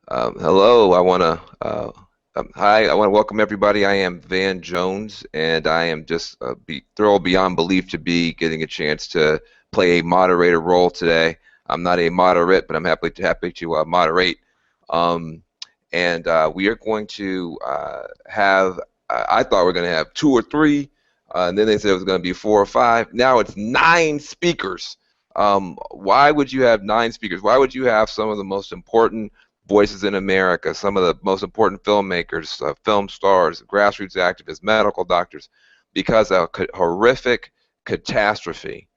Hello, hi, I want to welcome everybody. I am Van Jones, and I am just thrilled beyond belief to be getting a chance to play a moderator role today. I'm not a moderate, but I'm happy to moderate. Um, and we are going to have. I thought we were going to have two or three, and then they said it was going to be four or five. Now it's nine speakers. Why would you have nine speakers? Why would you have some of the most important voices in America, some of the most important filmmakers, film stars, grassroots activists, medical doctors, because horrific catastrophe,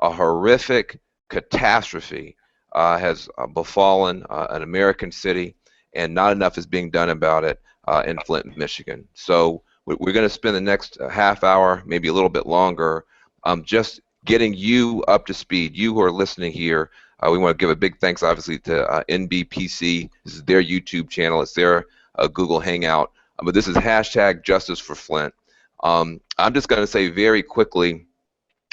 a horrific catastrophe has befallen an American city, and not enough is being done about it in Flint, Michigan. So we're going to spend the next half hour, maybe a little bit longer, just getting you up to speed, you who are listening here. We want to give a big thanks, obviously, to NBPC. This is their YouTube channel. It's their Google Hangout. But this is hashtag Justice for Flint. I'm just going to say very quickly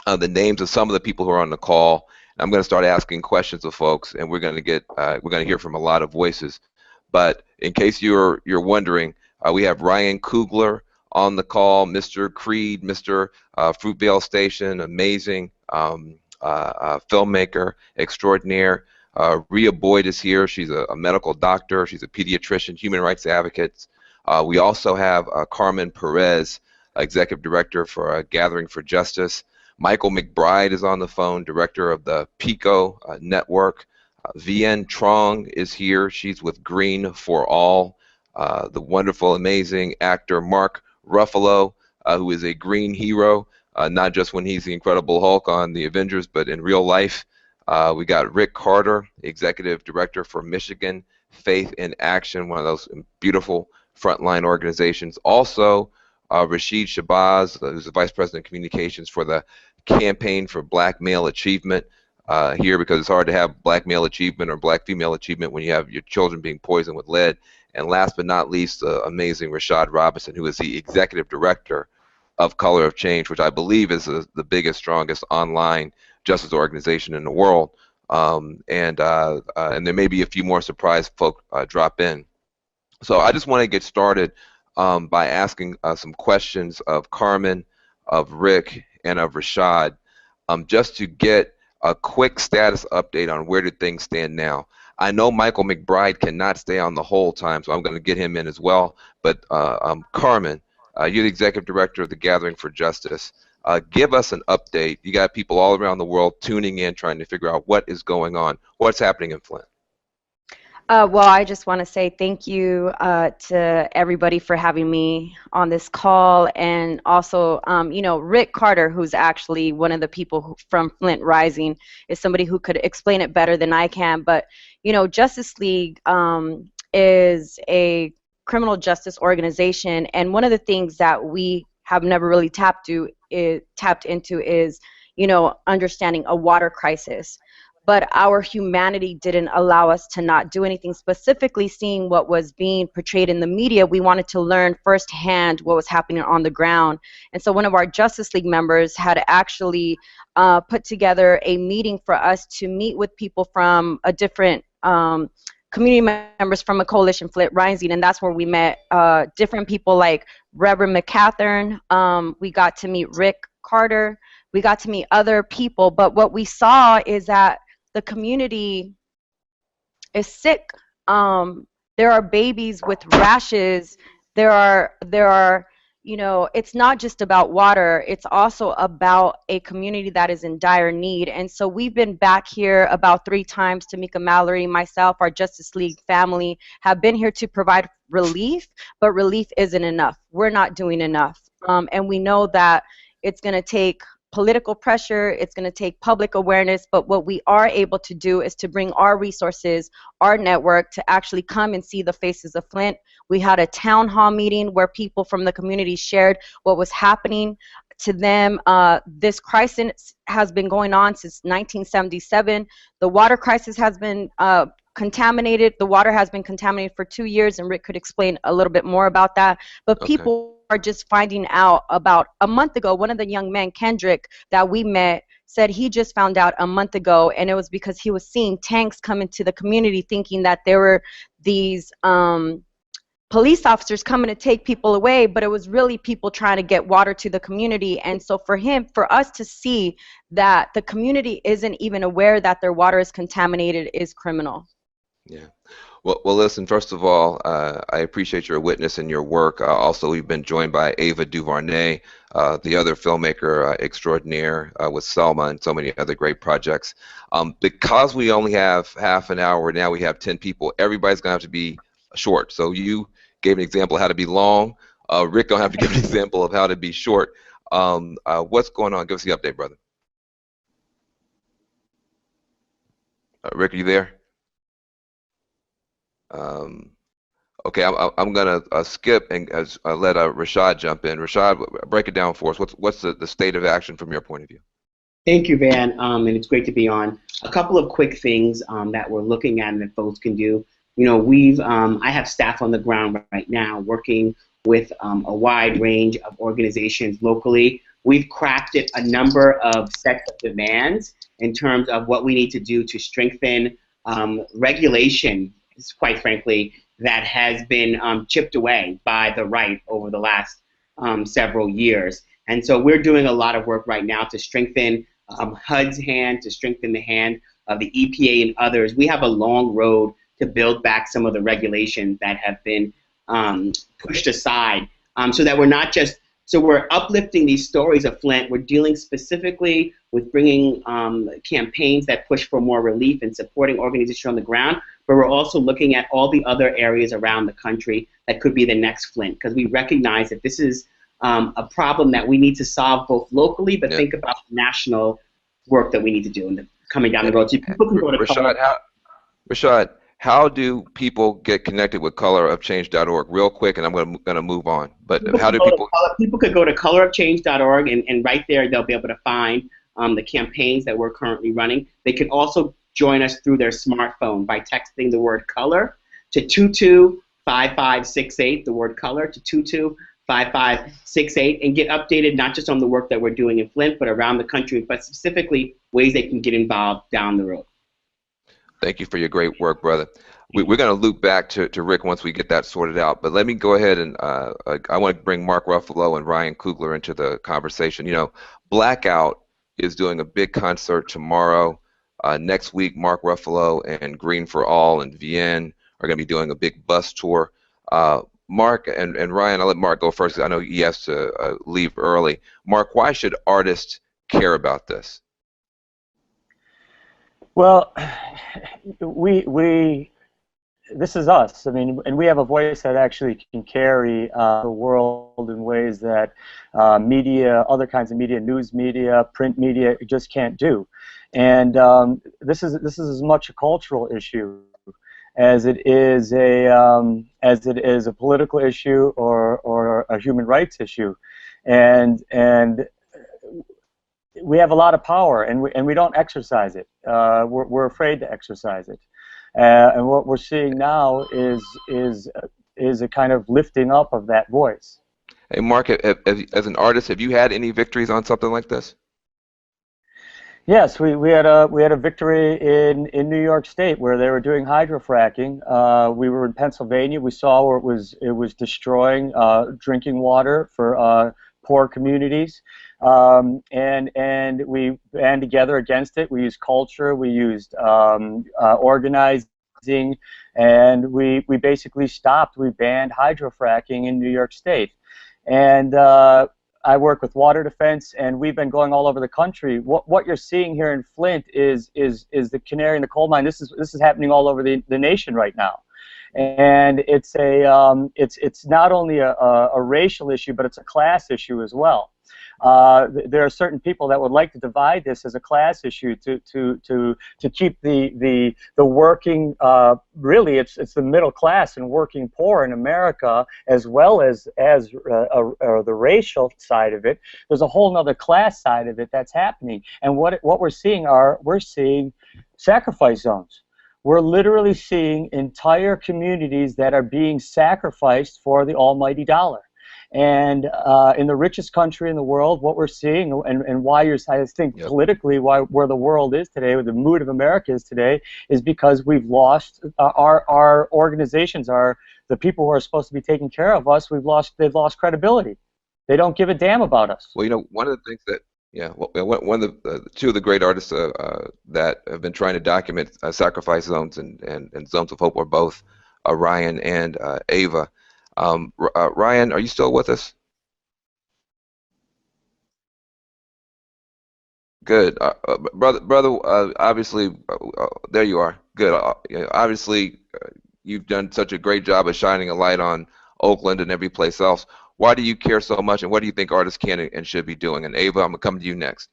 the names of some of the people who are on the call. I'm going to start asking questions of folks, and we're going to hear from a lot of voices. But in case you're wondering, we have Ryan Coogler on the call, Mr. Creed, Mr. Fruitvale Station, amazing filmmaker extraordinaire. Rhea Boyd is here. She's a medical doctor. She's a pediatrician, human rights advocate. We also have Carmen Perez, executive director for Gathering for Justice. Michael McBride is on the phone, director of the PICO network. Vien Truong is here. She's with Green for All. The wonderful, amazing actor Mark Ruffalo, who is a green hero, not just when he's the Incredible Hulk on the Avengers, but in real life. We got Rick Carter, executive director for Michigan Faith in Action, one of those beautiful frontline organizations. Also, Rashid Shabazz, who's the vice president of communications for the Campaign for Black Male Achievement. Here, because it's hard to have black male achievement or black female achievement when you have your children being poisoned with lead. And last but not least, the amazing Rashad Robinson, who is the executive director of Color of Change, which I believe is the biggest, strongest online justice organization in the world. And there may be a few more surprise folk drop in. So I just want to get started by asking some questions of Carmen, of Rick, and of Rashad, just to get a quick status update on where do things stand now. I know Michael McBride cannot stay on the whole time, so I'm going to get him in as well. But Carmen, you're the executive director of the Gathering for Justice. Give us an update. You got people all around the world tuning in, trying to figure out what is going on. What's happening in Flint? Well, I just want to say thank you to everybody for having me on this call, and also, Rick Carter, who's actually one of the people from Flint Rising, is somebody who could explain it better than I can. But, Justice League is a criminal justice organization, and one of the things that we have never really tapped into is, understanding a water crisis. But our humanity didn't allow us to not do anything. Specifically, seeing what was being portrayed in the media, we wanted to learn firsthand what was happening on the ground. And so one of our Justice League members had actually put together a meeting for us to meet with people from a different community members from a coalition, Flint Rising, and that's where we met different people like Reverend McCathern. We got to meet Rick Carter. We got to meet other people. But what we saw is that the community is sick. There are babies with rashes. There are, it's not just about water. It's also about a community that is in dire need. And so we've been back here about 3 times. Tamika Mallory, myself, our Justice League family have been here to provide relief, but relief isn't enough. We're not doing enough. And we know that it's going to take political pressure, it's going to take public awareness, but what we are able to do is to bring our resources, our network, to actually come and see the faces of Flint. We had a town hall meeting where people from the community shared what was happening to them. This crisis has been going on since 1977. The water crisis has been contaminated. The water has been contaminated for 2 years, and Rick could explain a little bit more about that. But people are just finding out. About a month ago, one of the young men, Kendrick, that we met, said he just found out a month ago, and it was because he was seeing tanks come into the community thinking that there were these police officers coming to take people away, but it was really people trying to get water to the community. And so for us to see that the community isn't even aware that their water is contaminated is criminal. Yeah. Well, listen, first of all, I appreciate your witness and your work. Also, we've been joined by Ava DuVernay, the other filmmaker extraordinaire with Selma and so many other great projects. Because we only have half an hour, now we have 10 people. Everybody's going to have to be short. So you gave an example of how to be long. Rick going to have to give an example of how to be short. What's going on? Give us the update, brother. Rick, are you there? Okay, I'm going to skip and let Rashad jump in. Rashad, break it down for us. What's the state of action from your point of view? Thank you, Van, and it's great to be on. A couple of quick things that we're looking at and that folks can do. You know, I have staff on the ground right now working with a wide range of organizations locally. We've crafted a number of sets of demands in terms of what we need to do to strengthen regulation, quite frankly, that has been chipped away by the right over the last several years. And so we're doing a lot of work right now to strengthen HUD's hand, to strengthen the hand of the EPA and others. We have a long road to build back some of the regulations that have been pushed aside, so that we're not just, so we're uplifting these stories of Flint. We're dealing specifically with bringing campaigns that push for more relief and supporting organizations on the ground, but we're also looking at all the other areas around the country that could be the next Flint, because we recognize that this is a problem that we need to solve both locally, but think about the national work that we need to do in the coming down the road. So people can go to Rashad, how do people get connected with colorofchange.org? Real quick, and I'm going to move on. But how do people? People could go to colorofchange.org, and right there they'll be able to find the campaigns that we're currently running. They can also join us through their smartphone by texting the word color to 225568, the word color to 225568, and get updated not just on the work that we're doing in Flint, but around the country, but specifically ways they can get involved down the road. Thank you for your great work, brother. We're going to loop back to Rick once we get that sorted out. But let me go ahead and I want to bring Mark Ruffalo and Ryan Coogler into the conversation. You know, Blackout is doing a big concert tomorrow. Next week, Mark Ruffalo and Green for All and Vien are going to be doing a big bus tour. Mark and Ryan, I'll let Mark go first, 'cause I know he has to leave early. Mark, why should artists care about this? Well, this is us. I mean, and we have a voice that actually can carry the world in ways that media, other kinds of media, news media, print media, just can't do. And this is as much a cultural issue as it is a political issue or a human rights issue, and we have a lot of power, and we don't exercise it. We're afraid to exercise it, and what we're seeing now is a kind of lifting up of that voice. Hey, Mark, as an artist, have you had any victories on something like this? Yes, we had a victory in New York State where they were doing hydrofracking. We were in Pennsylvania. We saw where it was destroying drinking water for poor communities, and we band together against it. We used culture, we used organizing, and we basically stopped. We banned hydrofracking in New York State, and I work with water defense, and we've been going all over the country. What you're seeing here in Flint is the canary in the coal mine. This is happening all over the nation right now, and it's not only a racial issue, but it's a class issue as well. There are certain people that would like to divide this as a class issue to keep the working, really it's the middle class and working poor in America, as well as the racial side of it. There's a whole other class side of it that's happening, and what we're seeing sacrifice zones. We're literally seeing entire communities that are being sacrificed for the almighty dollar. And in the richest country in the world, what we're seeing, and why I think politically, where the world is today, where the mood of America is today, is because we've lost our organizations, the people who are supposed to be taking care of us. They've lost credibility. They don't give a damn about us. Well, one of the things that one of the two of the great artists that have been trying to document sacrifice zones and zones of hope are both Ryan and Ava. Ryan, are you still with us? Good, brother. Obviously, there you are. Good. Obviously, you've done such a great job of shining a light on Oakland and every place else. Why do you care so much, and what do you think artists can and should be doing? And Ava, I'm gonna come to you next.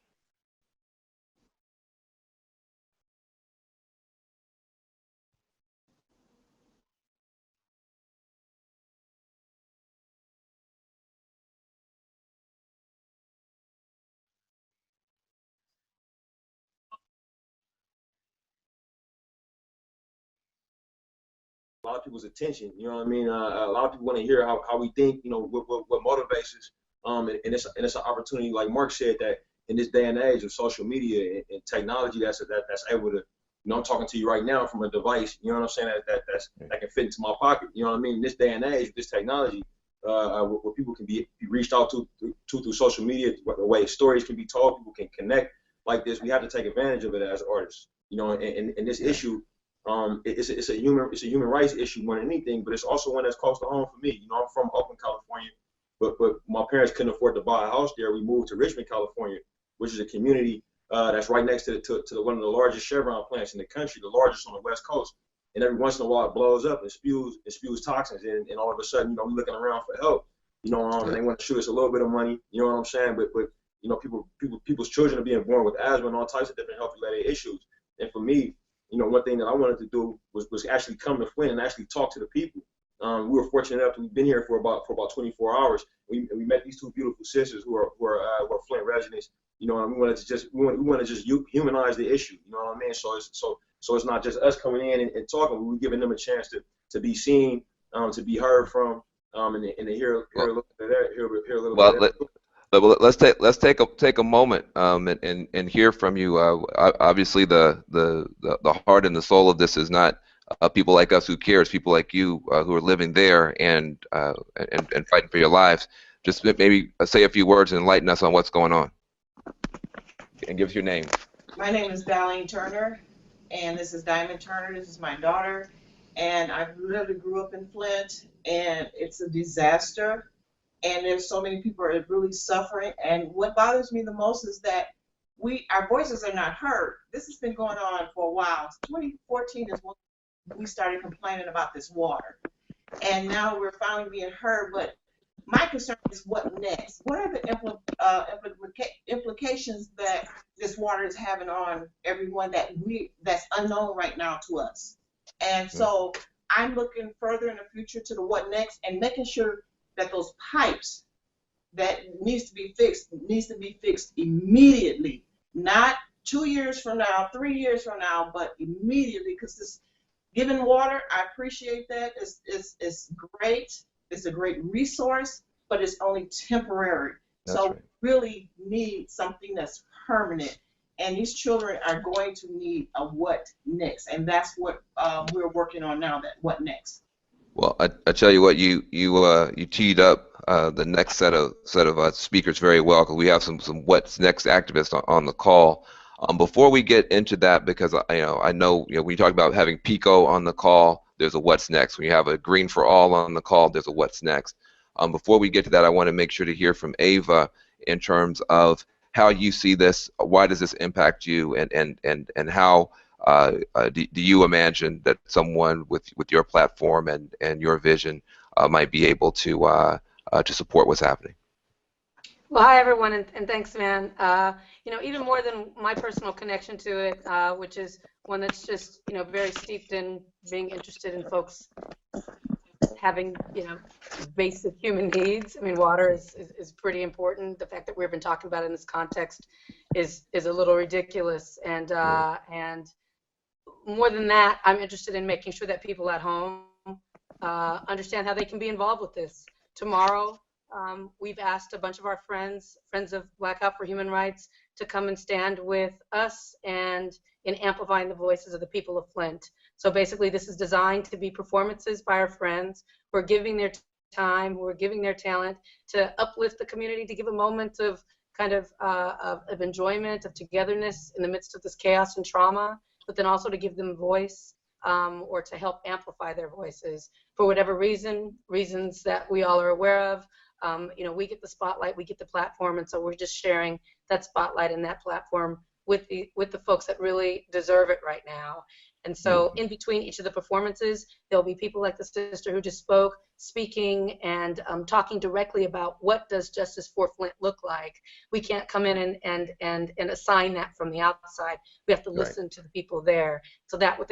A lot of people's attention. You know what I mean? A lot of people want to hear how we think. What motivates us. And it's an opportunity, like Mark said, that in this day and age of social media and technology, that's able to. I'm talking to you right now from a device. You know what I'm saying? That can fit into my pocket. You know what I mean? In this day and age, this technology, where people can be reached out to through social media, the way stories can be told, people can connect like this. We have to take advantage of it as artists. And this issue. It's a human rights issue more than anything, but it's also one that's close to home for me. I'm from Oakland, California, but my parents couldn't afford to buy a house there. We moved to Richmond, California, which is a community that's right next to one of the largest Chevron plants in the country, the largest on the West Coast. And every once in a while, it blows up and spews toxins, and all of a sudden, we're looking around for help. And they want to shoot us a little bit of money. You know what I'm saying? But people's children are being born with asthma and all types of different health-related issues. And for me, one thing that I wanted to do was actually come to Flint and actually talk to the people. We were fortunate enough to we've been here for about 24 hours. We met these two beautiful sisters who are Flint residents. And we want to just humanize the issue. You know what I mean? So it's not just us coming in and talking. We're giving them a chance to be seen, to be heard from, and to hear a little bit of that. Hear a little bit of that. But let's take a moment and hear from you. Obviously, the heart and the soul of this is not people like us who care. It's people like you who are living there and fighting for your lives. Just maybe say a few words and enlighten us on what's going on. And give us your name. My name is Darlene Turner, and this is Diamond Turner. This is my daughter, and I literally grew up in Flint, and it's a disaster. And there's so many people are really suffering. And what bothers me the most is that our voices are not heard. This has been going on for a while. 2014 is when we started complaining about this water. And now we're finally being heard. But my concern is what next? What are the implications that this water is having on everyone that's unknown right now to us? And so I'm looking further in the future to the what next and making sure that those pipes that needs to be fixed immediately, not 2 years from now, 3 years from now, but immediately, because this giving water, I appreciate that. It's great. It's a great resource, but it's only temporary. That's so right. We really need something that's permanent. And these children are going to need a what next, and that's what we're working on now. That what next. Well, I tell you what, you teed up the next set of speakers very well, because we have some what's next activists on the call. Before we get into that, because I know when you talk about having PICO on the call, there's a what's next. When you have a Green for All on the call, there's a what's next. Before we get to that, I want to make sure to hear from Ava in terms of how you see this. Why does this impact you, and how do you imagine that someone with your platform and your vision might be able to support what's happening? Well, hi everyone, and thanks, man. Even more than my personal connection to it, which is one that's just very steeped in being interested in folks having basic human needs. I mean, water is pretty important. The fact that we've been talking about it in this context is a little ridiculous, and more than that, I'm interested in making sure that people at home understand how they can be involved with this. Tomorrow, we've asked a bunch of our friends of Blackout for Human Rights, to come and stand with us and in amplifying the voices of the people of Flint. So basically, this is designed to be performances by our friends who are giving their time, who are giving their talent to uplift the community, to give a moment of kind of enjoyment, of togetherness in the midst of this chaos and trauma, but then also to give them voice, or to help amplify their voices for whatever reasons that we all are aware of. You know, we get the spotlight, we get the platform, and so we're just sharing that spotlight and that platform with the folks that really deserve it right now. And so in between each of the performances, there'll be people like the sister who just spoke, speaking and talking directly about what does justice for Flint look like. We can't come in and assign that from the outside. We have to listen to the people there. So that what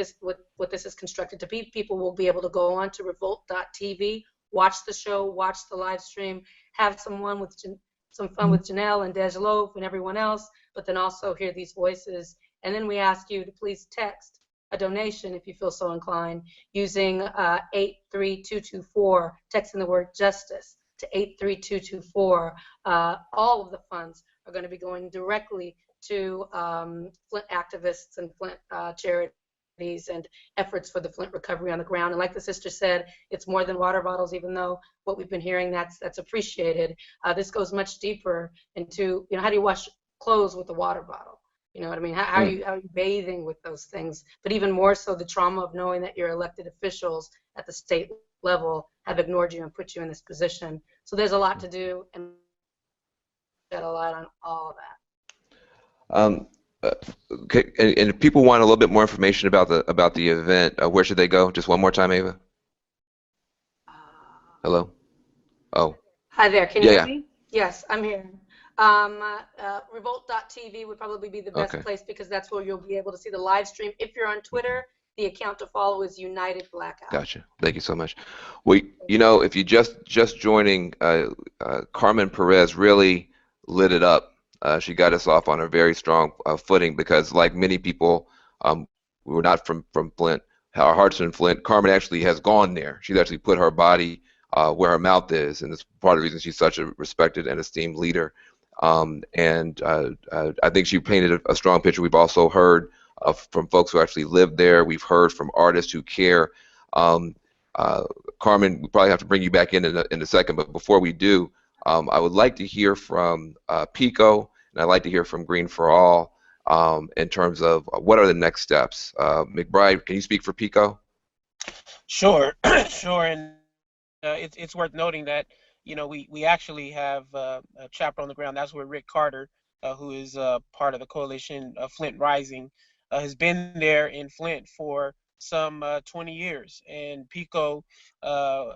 this is constructed to be, people will be able to go on to revolt.tv, watch the show, watch the live stream, have some fun with Janelle and Dej and everyone else, but then also hear these voices. And then we ask you to please text a donation if you feel so inclined, using 83224, texting the word justice to 83224. All of the funds are going to be going directly to Flint activists and Flint charities and efforts for the Flint recovery on the ground. And like the sister said, it's more than water bottles, even though what we've been hearing, that's appreciated. This goes much deeper into, you know, how do you wash clothes with a water bottle? You know what I mean? How are you bathing with those things? But even more so, the trauma of knowing that your elected officials at the state level have ignored you and put you in this position. So there's a lot to do, and shed a light on all of that. Okay, and if people want a little bit more information about the event, where should they go? Just one more time, Ava. Hello. Oh. Hi there. Can you hear me? Yes, I'm here. Revolt.tv would probably be the best place, because that's where you'll be able to see the live stream. If you're on Twitter, the account to follow is United Blackout. Gotcha. Thank you so much. Well, you know, if you just joining, Carmen Perez really lit it up. She got us off on a very strong footing, because like many people, we were not from Flint. Our hearts are in Flint. Carmen actually has gone there. She's actually put her body where her mouth is, and it's part of the reason she's such a respected and esteemed leader. I think she painted a strong picture. We've also heard from folks who actually live there. We've heard from artists who care. Carmen, we probably have to bring you back in a second, but before we do, I would like to hear from PICO, and I'd like to hear from Green for All in terms of what are the next steps. McBride, can you speak for PICO? Sure, sure, and it's worth noting that, you know, we actually have a chapter on the ground. That's where Rick Carter, who is part of the coalition Flint Rising, has been there in Flint for some 20 years. And PICO,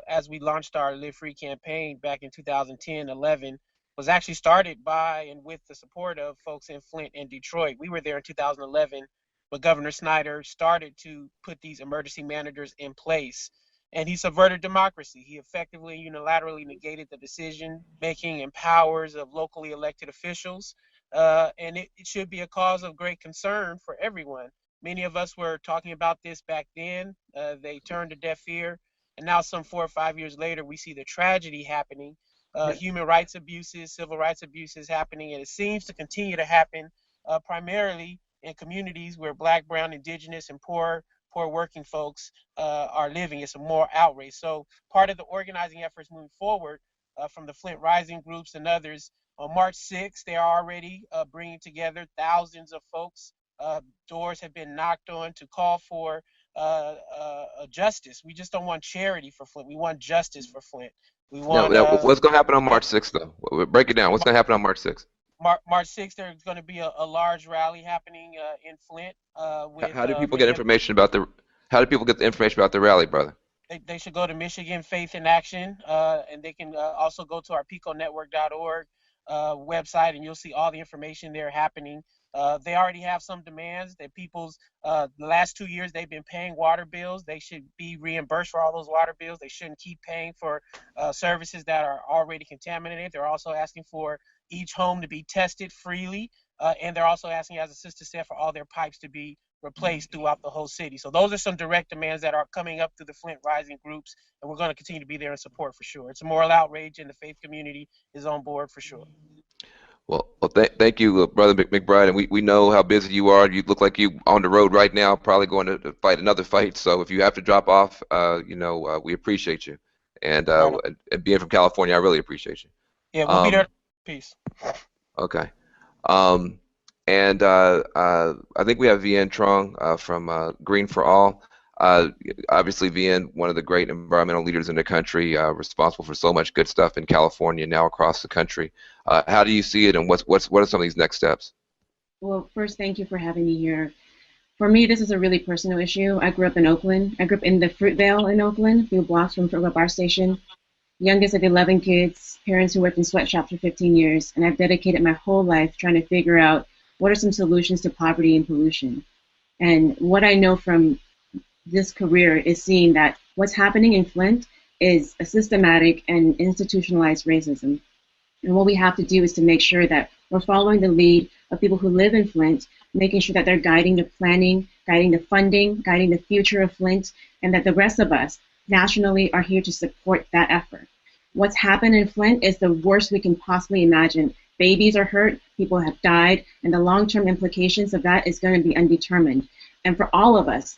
as we launched our Live Free campaign back in 2010-11, was actually started by and with the support of folks in Flint and Detroit. We were there in 2011, but Governor Snyder started to put these emergency managers in place. And he subverted democracy. He effectively unilaterally negated the decision-making and powers of locally elected officials. And it should be a cause of great concern for everyone. Many of us were talking about this back then. They turned a deaf ear. And now some 4 or 5 years later, we see the tragedy happening. Human rights abuses, civil rights abuses happening. And it seems to continue to happen primarily in communities where Black, Brown, Indigenous, and poor working folks are living. It's a moral outrage. So part of the organizing efforts moving forward from the Flint Rising groups and others, on March 6th, they are already bringing together thousands of folks. Doors have been knocked on to call for justice. We just don't want charity for Flint. We want justice for Flint. We want. What's going to happen on March 6th, though? Break it down. What's going to happen on March 6th? March 6th, there's going to be a large rally happening in Flint. How do people get information about the? How do people get the information about the rally, brother? They should go to Michigan Faith in Action, and they can also go to our piconetwork.org website, and you'll see all the information there happening. They already have some demands that people's the last 2 years they've been paying water bills. They should be reimbursed for all those water bills. They shouldn't keep paying for services that are already contaminated. They're also asking for each home to be tested freely, and they're also asking, as the sister said, for all their pipes to be replaced throughout the whole city. So those are some direct demands that are coming up through the Flint Rising groups, and we're going to continue to be there in support for sure. It's a moral outrage, and the faith community is on board for sure. Well, thank you, Brother McBride. And we know how busy you are. You look like you on the road right now, probably going to fight another fight. So if you have to drop off, we appreciate you. And being from California, I really appreciate you. Yeah, we'll be there. Peace. Okay. I think we have Vien Truong from Green for All. Obviously, Vien, one of the great environmental leaders in the country, responsible for so much good stuff in California, now across the country. How do you see it, and what are some of these next steps? Well, first, thank you for having me here. For me, this is a really personal issue. I grew up in Oakland. I grew up in the Fruitvale in Oakland, a few blocks from Fruitvale Bar Station. Youngest of 11 kids, parents who worked in sweatshops for 15 years, and I've dedicated my whole life trying to figure out what are some solutions to poverty and pollution. And what I know from this career is seeing that what's happening in Flint is a systematic and institutionalized racism. And what we have to do is to make sure that we're following the lead of people who live in Flint, making sure that they're guiding the planning, guiding the funding, guiding the future of Flint, and that the rest of us nationally are here to support that effort. What's happened in Flint is the worst we can possibly imagine. Babies are hurt, people have died, and the long-term implications of that is going to be undetermined. And for all of us,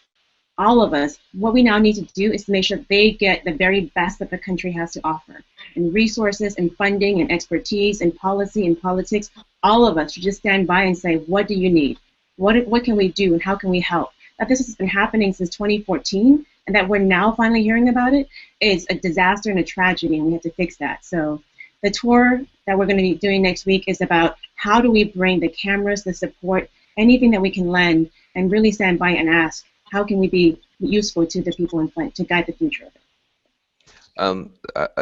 what we now need to do is to make sure they get the very best that the country has to offer. And resources and funding and expertise and policy and politics, all of us should just stand by and say, what do you need? What can we do and how can we help? That this has been happening since 2014 and that we're now finally hearing about it is a disaster and a tragedy, and we have to fix that. So the tour that we're going to be doing next week is about how do we bring the cameras, the support, anything that we can lend, and really stand by and ask, how can we be useful to the people in Flint to guide the future of it?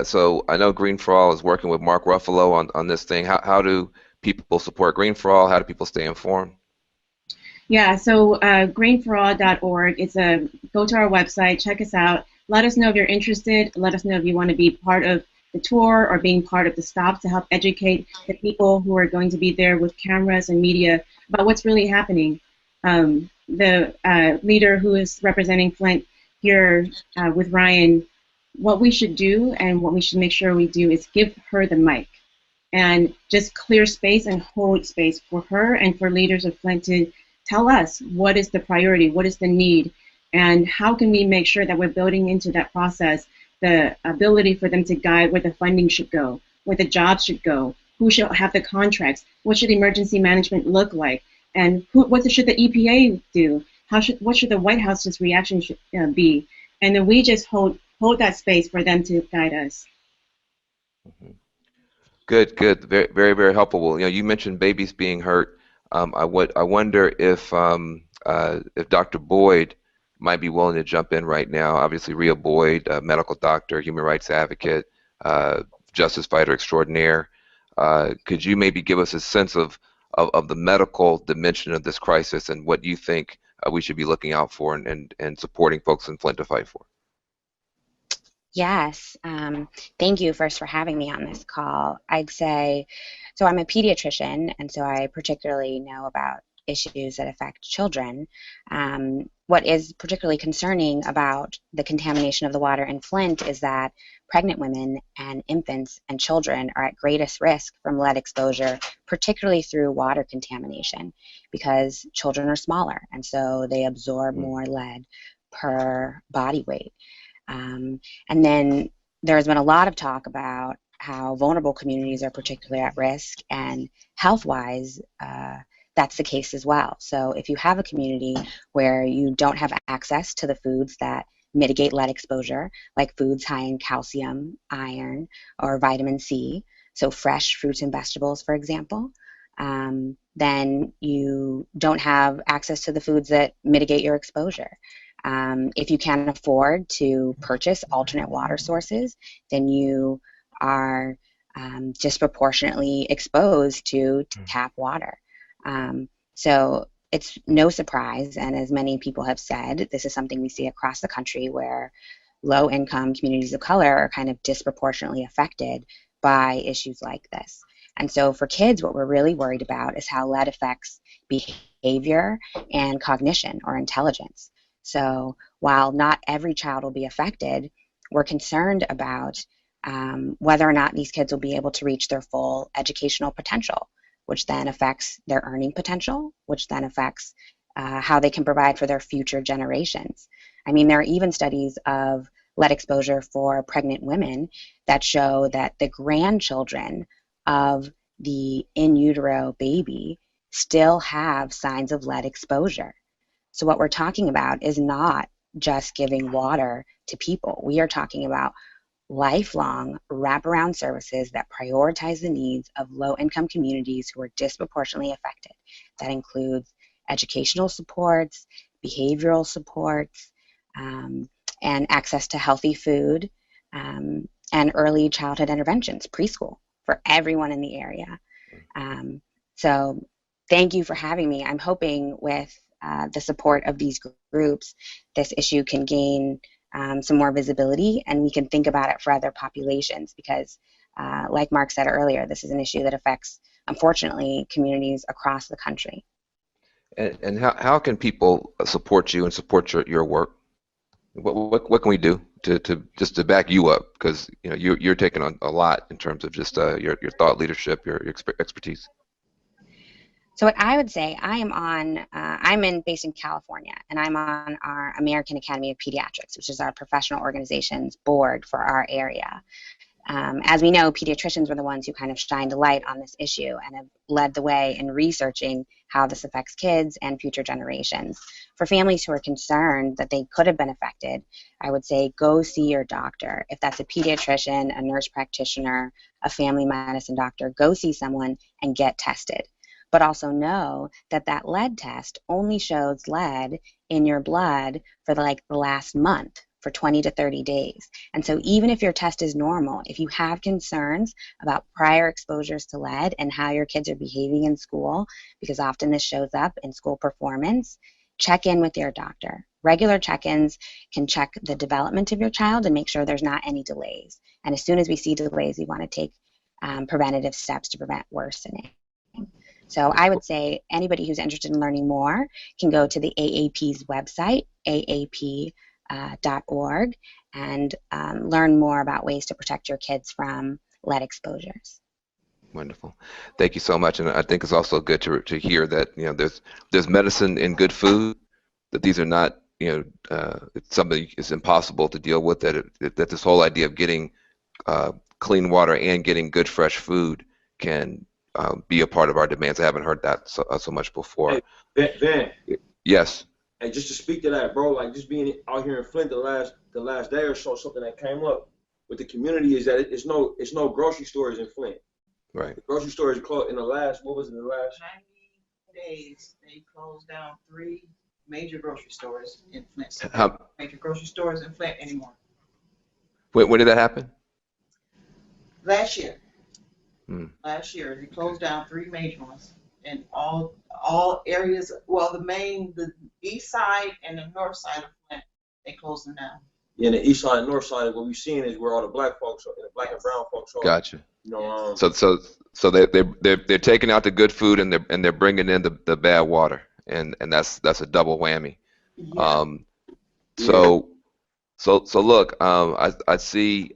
So I know Green for All is working with Mark Ruffalo on this thing. How do people support Green for All? How do people stay informed? Yeah, so greenforall.org. Go to our website, check us out. Let us know if you're interested. Let us know if you want to be part of the tour or being part of the stop to help educate the people who are going to be there with cameras and media about what's really happening. The leader who is representing Flint here with Ryan, what we should do and what we should make sure we do is give her the mic and just clear space and hold space for her and for leaders of Flint to tell us what is the priority, what is the need, and how can we make sure that we're building into that process the ability for them to guide where the funding should go, where the jobs should go, who should have the contracts, what should emergency management look like, and what should the EPA do? What should the White House's reaction be? And then we just hold that space for them to guide us. Mm-hmm. Good. Very, very, very helpful. Well, you mentioned babies being hurt. I wonder if Dr. Boyd might be willing to jump in right now. Obviously, Rhea Boyd, medical doctor, human rights advocate, justice fighter extraordinaire. Could you maybe give us a sense of the medical dimension of this crisis and what you think we should be looking out for and supporting folks in Flint to fight for? Yes. Thank you first for having me on this call. I'd say, so I'm a pediatrician, and so I particularly know about issues that affect children. What is particularly concerning about the contamination of the water in Flint is that pregnant women and infants and children are at greatest risk from lead exposure, particularly through water contamination, because children are smaller, and so they absorb more lead per body weight. And then there's been a lot of talk about how vulnerable communities are particularly at risk, and health-wise, that's the case as well. So if you have a community where you don't have access to the foods that mitigate lead exposure, like foods high in calcium, iron, or vitamin C, so fresh fruits and vegetables, for example, then you don't have access to the foods that mitigate your exposure. If you can't afford to purchase alternate water sources, then you are disproportionately exposed to tap water. So it's no surprise, and as many people have said, this is something we see across the country where low-income communities of color are kind of disproportionately affected by issues like this. And so for kids, what we're really worried about is how lead affects behavior behavior and cognition or intelligence. So while not every child will be affected, we're concerned about whether or not these kids will be able to reach their full educational potential, which then affects their earning potential, which then affects how they can provide for their future generations. I mean, there are even studies of lead exposure for pregnant women that show that the grandchildren of the in utero baby still have signs of lead exposure. So what we're talking about is not just giving water to people. We are talking about lifelong wraparound services that prioritize the needs of low-income communities who are disproportionately affected. That includes educational supports, behavioral supports, and access to healthy food, and early childhood interventions, preschool, for everyone in the area. So thank you for having me. I'm hoping with the support of these groups, this issue can gain some more visibility, and we can think about it for other populations, because like Mark said earlier, this is an issue that affects, unfortunately, communities across the country. And how can people support you and support your work? What can we do to back you up? Because you're taking on a lot in terms of just your thought leadership, your expertise. So what I would say, I'm based in California, and I'm on our American Academy of Pediatrics, which is our professional organization's board for our area. As we know, pediatricians were the ones who kind of shined a light on this issue and have led the way in researching how this affects kids and future generations. For families who are concerned that they could have been affected, I would say go see your doctor. If that's a pediatrician, a nurse practitioner, a family medicine doctor, go see someone and get tested. But also know that that lead test only shows lead in your blood for the last month, for 20 to 30 days. And so even if your test is normal, if you have concerns about prior exposures to lead and how your kids are behaving in school, because often this shows up in school performance, check in with your doctor. Regular check-ins can check the development of your child and make sure there's not any delays. And as soon as we see delays, we want to take preventative steps to prevent worsening. So I would say anybody who's interested in learning more can go to the AAP's website, aap.org, and learn more about ways to protect your kids from lead exposures. Wonderful. Thank you so much. And I think it's also good to hear that there's medicine in good food, that these are not it's something is impossible to deal with, that this whole idea of getting clean water and getting good fresh food can be a part of our demands. I haven't heard that so much before. Hey, Vien. Yes. Hey, just to speak to that, bro, like just being out here in Flint the last day or so, something that came up with the community is that it's no grocery stores in Flint. Right. The grocery stores closed in the last 90 days. They closed down 3 major grocery stores in Flint. So major grocery stores in Flint anymore. When did that happen? Last year. Last year, they closed down 3 major ones in all areas. Well, the east side and the north side of Flint, they closed them down. Yeah, the east side and north side, what we've seen is where all the black folks are, the black and brown folks are. Gotcha. So they're taking out the good food and they're bringing in the bad water, and that's a double whammy. Yeah. So look, I see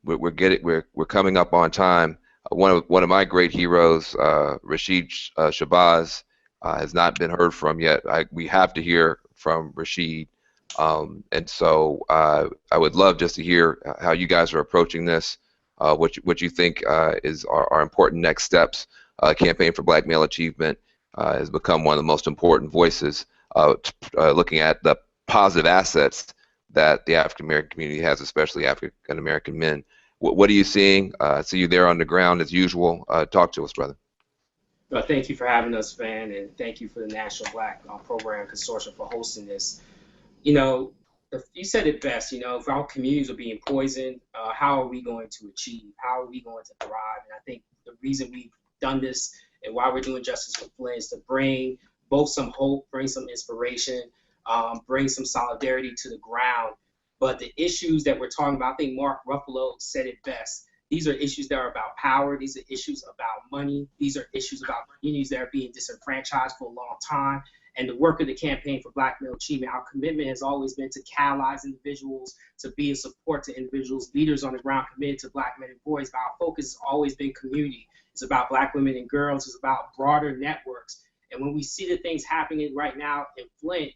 we're coming up on time. One of my great heroes, Rashid Shabazz, has not been heard from yet. We have to hear from Rashid, and so I would love just to hear how you guys are approaching this, what you think is our important next steps. Campaign for Black Male Achievement has become one of the most important voices, looking at the positive assets that the African American community has, especially African American men. What are you seeing? I see you there on the ground as usual. Talk to us, brother. Well, thank you for having us, Vien, and thank you for the National Black Program Consortium for hosting this. You said it best. If our communities are being poisoned, how are we going to achieve? How are we going to thrive? And I think the reason we've done this and why we're doing Justice for Flint is to bring both some hope, bring some inspiration, bring some solidarity to the ground. But the issues that we're talking about, I think Mark Ruffalo said it best. These are issues that are about power. These are issues about money. These are issues about communities that are being disenfranchised for a long time. And the work of the Campaign for Black Male Achievement, our commitment has always been to catalyze individuals, to be a support to individuals, leaders on the ground committed to Black men and boys. But our focus has always been community. It's about Black women and girls. It's about broader networks. And when we see the things happening right now in Flint,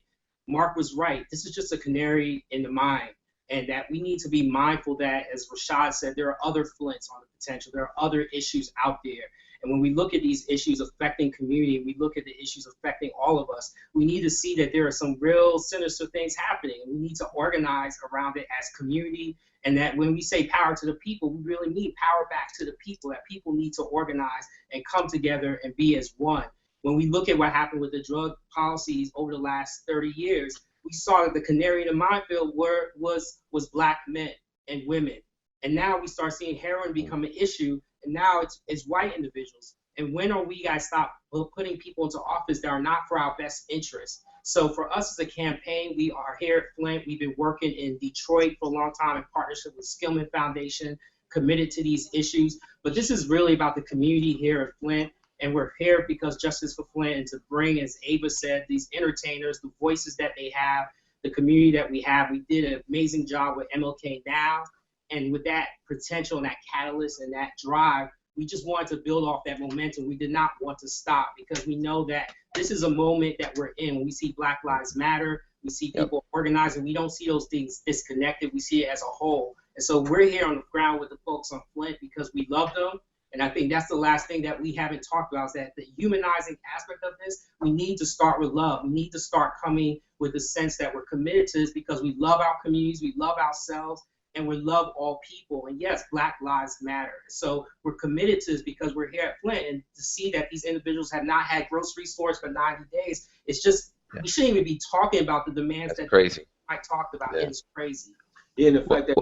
Mark was right. This is just a canary in the mine. And that we need to be mindful that, as Rashad said, there are other Flints on the potential. There are other issues out there. And when we look at these issues affecting community, we look at the issues affecting all of us, we need to see that there are some real sinister things happening. And we need to organize around it as community. And that when we say power to the people, we really mean power back to the people, that people need to organize and come together and be as one. When we look at what happened with the drug policies over the last 30 years, we saw that the canary in the minefield was Black men and women. And now we start seeing heroin become an issue, and now it's white individuals. And when are we guys stop putting people into office that are not for our best interests? So for us as a campaign, we are here at Flint. We've been working in Detroit for a long time in partnership with Skillman Foundation, committed to these issues. But this is really about the community here at Flint. And we're here because Justice for Flint, and to bring, as Ava said, these entertainers, the voices that they have, the community that we have. We did an amazing job with MLK Now. And with that potential and that catalyst and that drive, we just wanted to build off that momentum. We did not want to stop because we know that this is a moment that we're in. When we see Black Lives Matter, we see people organizing. We don't see those things disconnected. We see it as a whole. And so we're here on the ground with the folks on Flint because we love them. And I think that's the last thing that we haven't talked about, is that the humanizing aspect of this, we need to start with love. We need to start coming with a sense that we're committed to this because we love our communities, we love ourselves, and we love all people. And yes, Black Lives Matter. So we're committed to this because we're here at Flint, and to see that these individuals have not had grocery stores for 90 days, it's just, we shouldn't even be talking about the demands that crazy. I talked about. Yeah. It's crazy. Yeah, and the fact that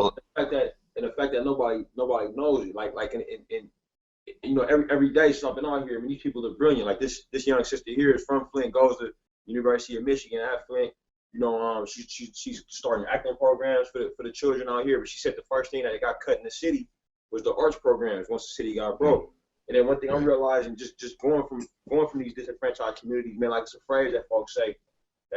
nobody knows it, like in you know, every day something on here. I mean, these people are brilliant. Like this young sister here is from Flint, goes to University of Michigan at Flint. You know, she's starting acting programs for the children out here. But she said the first thing that got cut in the city was the arts programs once the city got broke. And then one thing I'm realizing, just going from these disenfranchised communities, man, like it's a phrase that folks say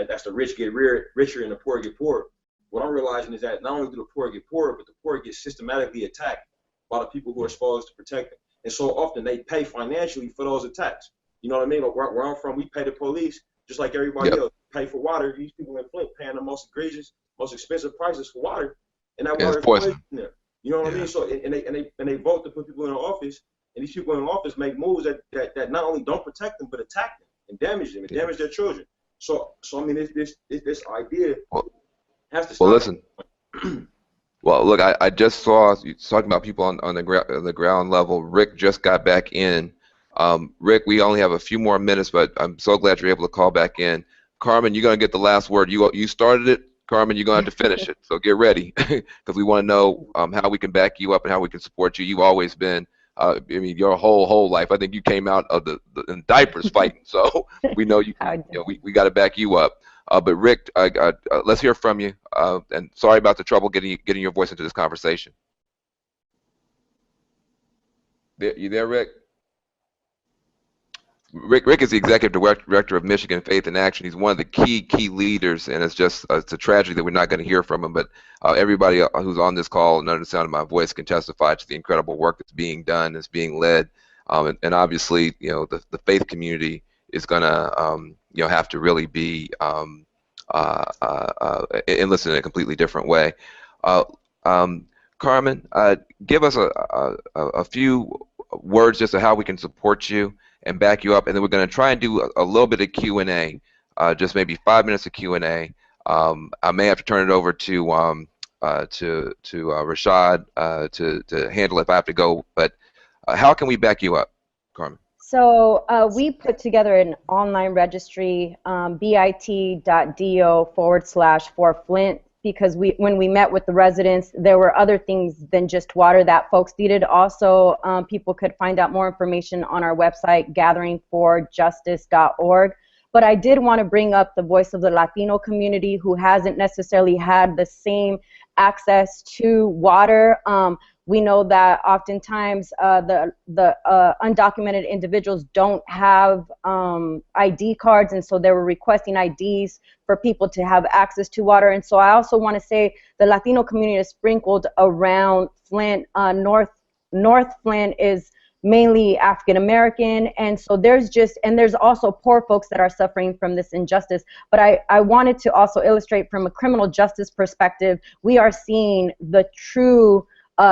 that's the rich get richer and the poor get poorer. What I'm realizing is that not only do the poor get poorer, but the poor get systematically attacked by the people who are supposed to protect them. And so often they pay financially for those attacks. You know what I mean? Like where I'm from, we pay the police just like everybody else. Pay for water. These people in Flint paying the most egregious, most expensive prices for water, and that water is poison there. You know what I mean? So and they vote to put people in office, and these people in office make moves that not only don't protect them but attack them and damage them and damage their children. So I mean this idea has to stop. Well, listen. Well, look, I just saw you talking about people on the ground level. Rick just got back in. Rick, we only have a few more minutes, but I'm so glad you're able to call back in. Carmen, you're going to get the last word. You started it. Carmen, you're going to have to finish it. So get ready because we want to know how we can back you up and how we can support you. You've always been, I mean, your whole life. I think you came out of in diapers fighting. So we know we got to back you up. But Rick, let's hear from you. And sorry about the trouble getting your voice into this conversation. You there, Rick? Rick is the executive director of Michigan Faith in Action. He's one of the key leaders, and it's a tragedy that we're not going to hear from him. But everybody who's on this call and under the sound of my voice can testify to the incredible work that's being done, that's being led, and obviously, the faith community is going to have to really be enlisted in a completely different way. Carmen, give us a few words just of how we can support you and back you up, and then we're going to try and do a little bit of Q&A, just maybe 5 minutes of Q&A. I may have to turn it over to Rashad to handle it if I have to go, but how can we back you up, Carmen? So we put together an online registry, bit.do/4Flint, because when we met with the residents, there were other things than just water that folks needed. Also, people could find out more information on our website, gatheringforjustice.org. But I did want to bring up the voice of the Latino community who hasn't necessarily had the same access to water. We know that oftentimes the undocumented individuals don't have ID cards, and so they were requesting IDs for people to have access to water. And so I also want to say the Latino community is sprinkled around Flint. North Flint is mainly African American, and so there's also poor folks that are suffering from this injustice. But I wanted to also illustrate from a criminal justice perspective, we are seeing the true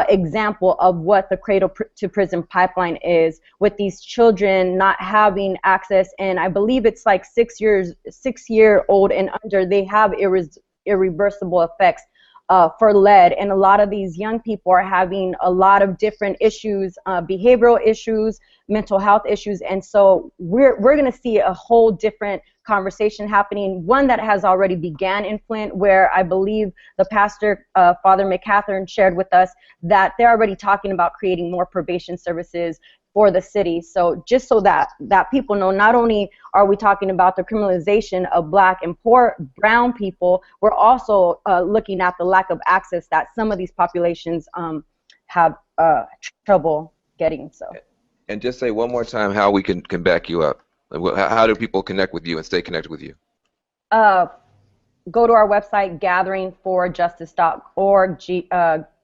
example of what the cradle to prison pipeline is, with these children not having access. And I believe it's like 6-year-old and under, they have irreversible effects for lead. And a lot of these young people are having a lot of different issues, behavioral issues, mental health issues. And so we're going to see a whole different conversation happening, one that has already began in Flint, where I believe the pastor, Father McCatherine, shared with us that they're already talking about creating more probation services for the city. So just so that people know, not only are we talking about the criminalization of Black and poor brown people, we're also looking at the lack of access that some of these populations have trouble getting. So. And just say one more time how we can back you up. How do people connect with you and stay connected with you? Go to our website, gatheringforjustice.org,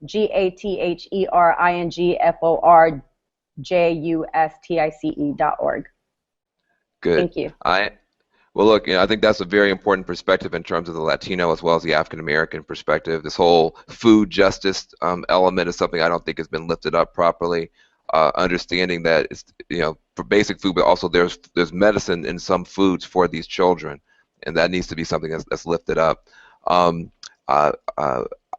gatheringforjustice.org. Good. Thank you. Well, look, I think that's a very important perspective in terms of the Latino as well as the African American perspective. This whole food justice element is something I don't think has been lifted up properly. Understanding that it's, for basic food, but also there's medicine in some foods for these children, and that needs to be something that's lifted up.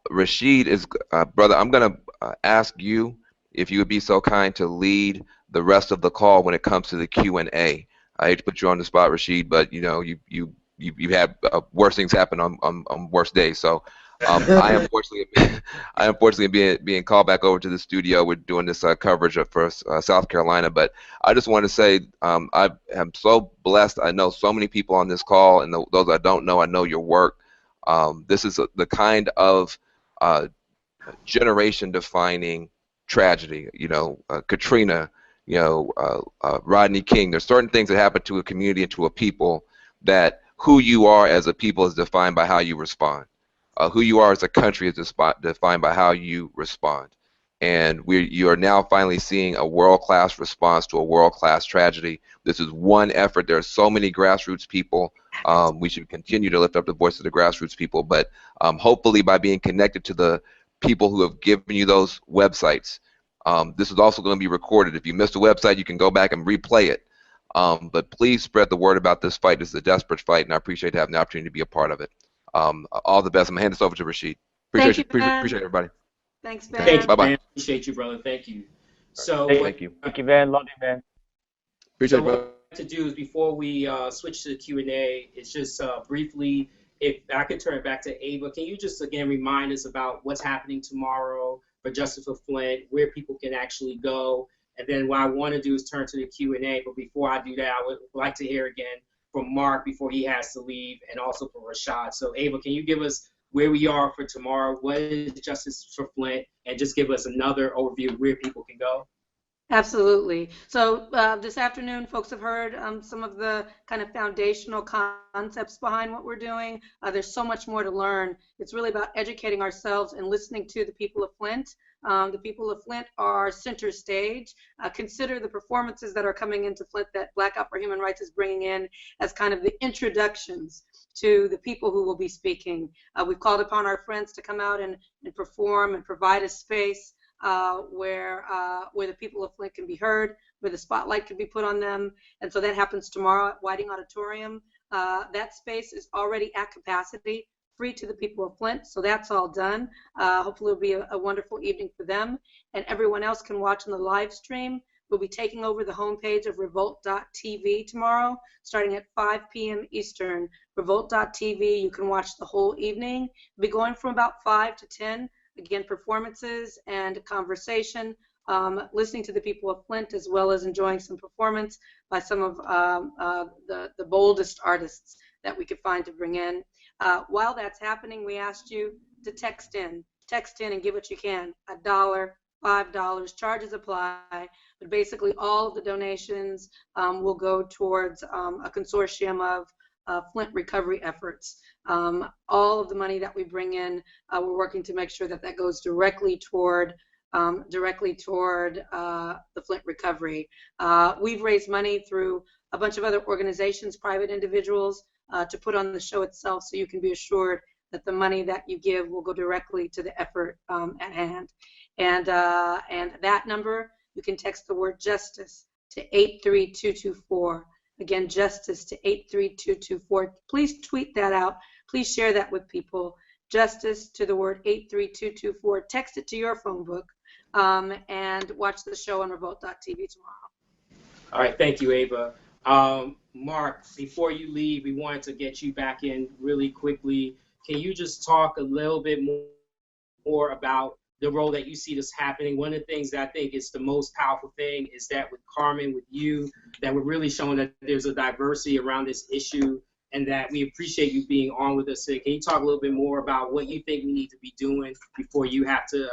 Rashid is brother. I'm going to ask you if you would be so kind to lead the rest of the call when it comes to the Q&A. I hate to put you on the spot, Rashid, but you've had worse things happen on worse days. So I unfortunately being called back over to the studio. We're doing this coverage for South Carolina, but I just want to say I am so blessed. I know so many people on this call, and those I don't know, I know your work. This is the kind of generation-defining tragedy. Katrina. Rodney King. There's certain things that happen to a community and to a people that who you are as a people is defined by how you respond. Who you are as a country is defined by how you respond. And you are now finally seeing a world-class response to a world-class tragedy. This is one effort. There are so many grassroots people. We should continue to lift up the voice of the grassroots people, but hopefully by being connected to the people who have given you those websites. This is also going to be recorded. If you missed a website, you can go back and replay it. But please spread the word about this fight. This is a desperate fight, and I appreciate having the opportunity to be a part of it. All the best. I'm going to hand this over to Rashid. Appreciate everybody. Thanks, Ben. Thank you, Bye-bye. man. Appreciate you, brother. Thank you. So thank you. Thank you, man. Love you, man. Appreciate it, what brother. I'd like to do is before we switch to the Q&A, it's just briefly, if I could turn it back to Ava, can you just again remind us about what's happening tomorrow for Justice for Flint, where people can actually go, and then what I want to do is turn to the Q&A. But before I do that, I would like to hear again from Mark before he has to leave, and also from Rashad. So Ava, can you give us where we are for tomorrow? What is Justice for Flint? And just give us another overview of where people can go. Absolutely. So this afternoon, folks have heard some of the kind of foundational concepts behind what we're doing. There's so much more to learn. It's really about educating ourselves and listening to the people of Flint. The people of Flint are center stage. Consider the performances that are coming into Flint that Blackout for Human Rights is bringing in as kind of the introductions to the people who will be speaking. We've called upon our friends to come out and perform and provide a space where the people of Flint can be heard, where the spotlight can be put on them. And so that happens tomorrow at Whiting Auditorium. That space is already at capacity, free to the people of Flint, so that's all done. Hopefully it'll be a wonderful evening for them, and everyone else can watch on the live stream. We'll be taking over the homepage of revolt.tv tomorrow, starting at 5 p.m. Eastern. Revolt.tv, you can watch the whole evening. We'll be going from about 5 to 10. Again, performances and conversation, listening to the people of Flint, as well as enjoying some performance by some of the boldest artists that we could find to bring in. While that's happening, we asked you to text in and give what you can, $1, $5. Charges apply, but basically all of the donations will go towards a consortium of Flint recovery efforts. All of the money that we bring in, we're working to make sure that that goes directly toward the Flint recovery. We've raised money through a bunch of other organizations, private individuals, to put on the show itself, so you can be assured that the money that you give will go directly to the effort at hand. And that number, you can text the word justice to 83224. Again, justice to 83224. Please tweet that out. Please share that with people. Justice to the word 83224. Text it to your phone book, and watch the show on revolt.tv tomorrow. All right, thank you, Ava. Mark, before you leave, we wanted to get you back in really quickly. Can you just talk a little bit more about the role that you see this happening? One of the things that I think is the most powerful thing is that with Carmen, with you, that we're really showing that there's a diversity around this issue, and that we appreciate you being on with us today. Can you talk a little bit more about what you think we need to be doing before you have to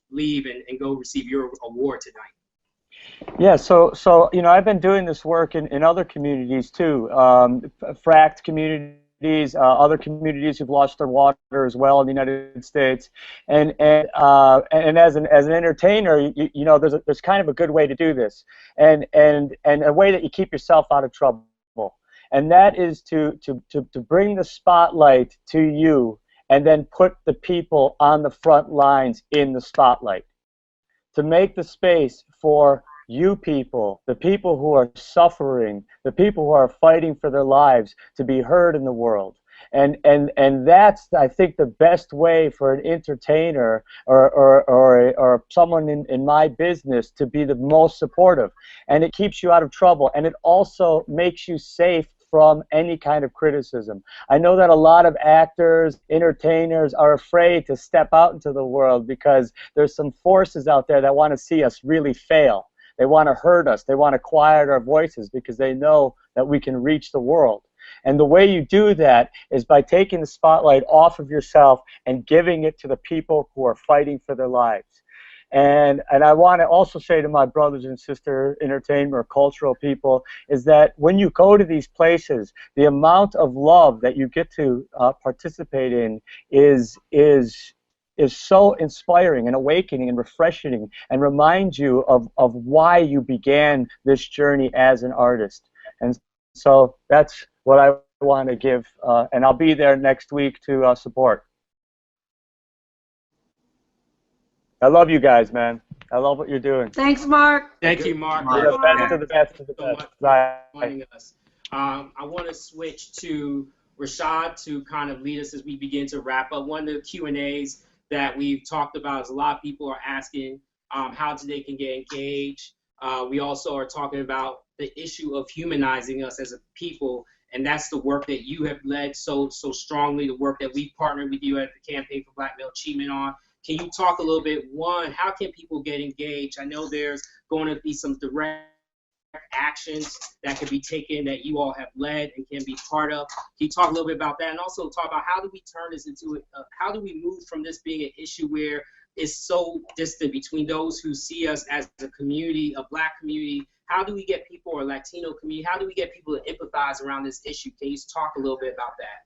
leave and go receive your award tonight? Yeah, so I've been doing this work in other communities too, fracked communities, other communities who've lost their water as well in the United States, and as an entertainer, you know, there's kind of a good way to do this, and a way that you keep yourself out of trouble, and that is to bring the spotlight to you, and then put the people on the front lines in the spotlight, to make the space for you people, the people who are suffering, the people who are fighting for their lives, to be heard in the world. And that's, I think, the best way for an entertainer or someone in my business to be the most supportive. And it keeps you out of trouble, and it also makes you safe from any kind of criticism. I know that a lot of actors, entertainers are afraid to step out into the world because there's some forces out there that want to see us really fail. They want to hurt us. They want to quiet our voices because they know that we can reach the world. And the way you do that is by taking the spotlight off of yourself and giving it to the people who are fighting for their lives. And I want to also say to my brothers and sisters, entertainment or cultural people, is that when you go to these places, the amount of love that you get to participate in is so inspiring and awakening and refreshing, and reminds you of why you began this journey as an artist. And so that's what I want to give, and I'll be there next week to support. I love you guys, man. I love what you're doing. Thanks, Mark. Thank you, Mark. You're the best of the best of the best. Bye. I want to switch to Rashad to kind of lead us as we begin to wrap up. One of the Q&As that we've talked about is a lot of people are asking how they can get engaged. We also are talking about the issue of humanizing us as a people, and that's the work that you have led so strongly, the work that we partnered with you at the Campaign for Black Male Achievement on. Can you talk a little bit, one, how can people get engaged? I know there's going to be some direct actions that can be taken that you all have led and can be part of. Can you talk a little bit about that, and also talk about how do we turn this into how do we move from this being an issue where it's so distant between those who see us as a community, a Black community? How do we get people, or Latino community, how do we get people to empathize around this issue? Can you talk a little bit about that?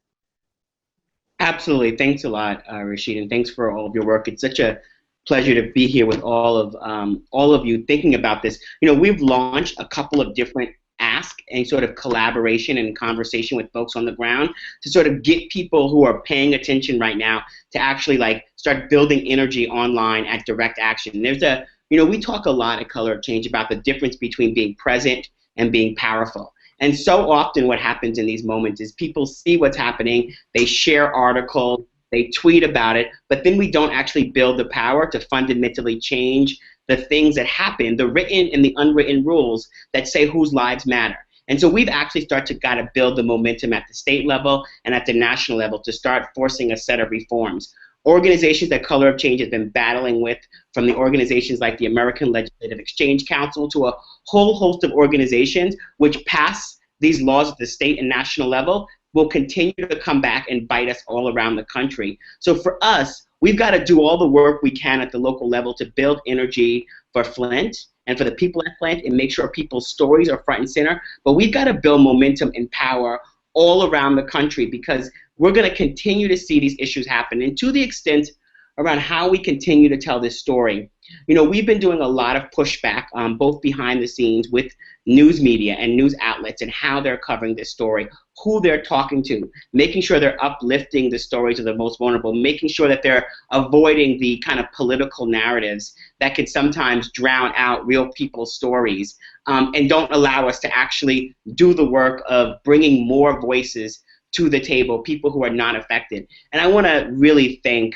Absolutely. Thanks a lot, Rashid, and thanks for all of your work. It's such a pleasure to be here with all of you thinking about this. You know, we've launched a couple of different asks and sort of collaboration and conversation with folks on the ground to sort of get people who are paying attention right now to actually like start building energy online at direct action. There's a, you know, we talk a lot at Color of Change about the difference between being present and being powerful. And so often what happens in these moments is people see what's happening, they share articles, they tweet about it, but then we don't actually build the power to fundamentally change the things that happen, the written and the unwritten rules that say whose lives matter. And so we've actually started to got to build the momentum at the state level and at the national level to start forcing a set of reforms. Organizations that Color of Change has been battling with, from the organizations like the American Legislative Exchange Council to a whole host of organizations which pass these laws at the state and national level, will continue to come back and bite us all around the country. So for us, we've got to do all the work we can at the local level to build energy for Flint and for the people at Flint and make sure people's stories are front and center. But we've got to build momentum and power all around the country, because we're going to continue to see these issues happen. And to the extent around how we continue to tell this story, you know, we've been doing a lot of pushback, both behind the scenes with news media and news outlets and how they're covering this story, who they're talking to, making sure they're uplifting the stories of the most vulnerable, making sure that they're avoiding the kind of political narratives that can sometimes drown out real people's stories, and don't allow us to actually do the work of bringing more voices to the table, people who are not affected. And I want to really thank